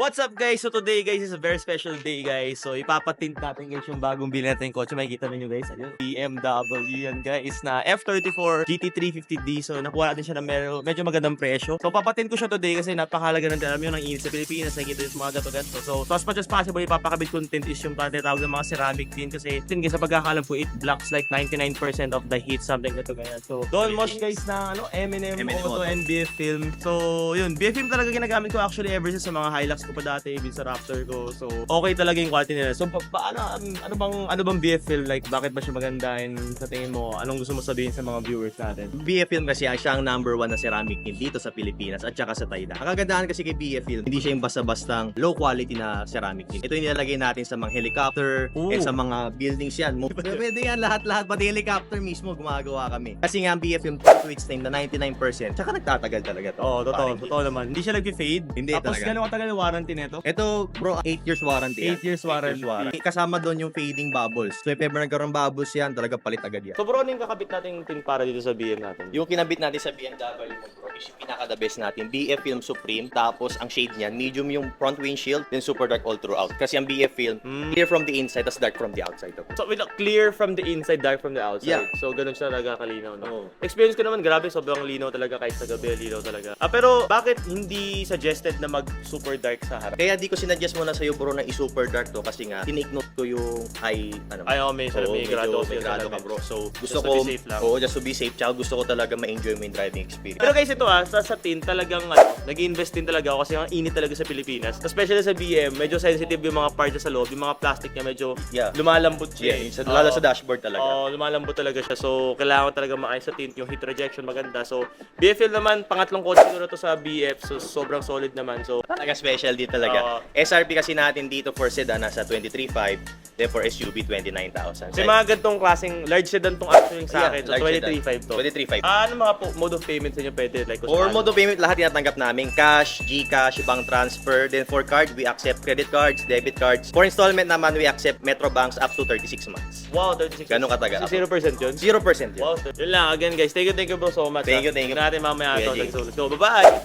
What's up guys? So today guys is a very special day guys. So ipapatint natin guys yung bagong bilhin natin yung kotse. Makikita ninyo guys. Ayun. BMW yan guys na F34 GT350D. So nakuha natin siya na medyo magandang presyo. So papatint ko siya today kasi napakahalaga ng alam nyo ng init sa Pilipinas. Nakikita yung mga gato-gato. So as much as possible ipapakabit content is yung tinatawag ng mga ceramic tin. Kasi sa pagkakalam po it blocks like 99% of the heat, something na to ganyan. So doon most guys na M&M Auto and BF Film. So yun, BF Film talaga ginagamit ko actually ever since sa mga Hilux ko pa dati, even sa Raptor ko. So, okay talaga yung quality nila. So, ano bang BF Film? Like, bakit ba siya maganda? And sa tingin mo, anong gusto mo sabihin sa mga viewers natin? BF Film kasi siya ang number 1 na ceramic tin dito sa Pilipinas at saka sa Thailand. Ang kagandahan kasi kay BF Film, hindi siya yung basta-bastang low quality na ceramic tin. Ito yung nilalagay natin sa mga helicopter and sa mga buildings yan. Pwede yan lahat-lahat, pati helicopter mismo gumagawa kami. Kasi nga ang BF Film to its name na 99%, tsaka nagtatagal talaga to. Totoo naman. Hindi siya nag-fade. Hindi Tapos talaga. gano'ng katagal yung warranty nito? Ito, bro, 8 years warranty. 8 years warranty. Kasama doon yung fading bubbles. So if ever nagkaroon bubbles yan, talaga palit agad yan. So bro, ano yung kakabit natin tin para dito sa BM natin? Yung kinabit natin sa BMW mo, bro, is yung pinaka-the best natin. BF Film Supreme, tapos ang shade niyan, medium yung front windshield, then super dark all throughout. Kasi ang BF Film, clear from the inside, tas dark from the outside. So with clear from the inside, dark from the outside. Yeah. So ganun siya talaga kalinaw, no? Oo. Experience ko naman, grabe, sobrang linaw talaga kahit sa gabi, linaw talaga. Pero bakit hindi suggested na mag super dark sa harap? Kaya di ko sinuggest muna sa'yo, bro, na i-super dark to kasi nga, tinake note ko yung May grado ka, bro. So, gusto just ko, to be safe lang. just to be safe. Tsaka gusto ko talaga ma-enjoy mo yung driving experience. Pero guys, ito sa tin talagang nag-invest din talaga ako kasi ang init talaga sa Pilipinas. Especially sa BM, medyo sensitive yung mga parts sa loob, yung mga plastic niya medyo lumalambot siya. Lalo sa dashboard talaga. Lumalambot talaga siya. So, kailangan talaga maayos sa tint, yung heat rejection maganda. So, BFL naman, pangatlong kotse siguro to sa BF. So, sobrang solid naman. So, Talaga special din talaga. SRP kasi natin dito for sedan nasa 23.5, then for SUV 29,000. sa mga ganitong klaseng large sedan tong actually sa akin. So, 23.5 to. 23.5. Ano mga mode of payment sa inyo pwede? Like, For mode of payment, lahat tinatanggap namin. Cash, GCash, bank transfer. Then for card, we accept credit cards, debit cards. For installment naman, we accept Metro Banks up to 36 months. Wow, 36. Ganun katagal. So, 0% yun? 0% yun. Wow, yun lang. Again guys, thank you bro so much. Thank you. Tingnan natin mamaya Kuya ito. Jay. Let's go. Bye-bye!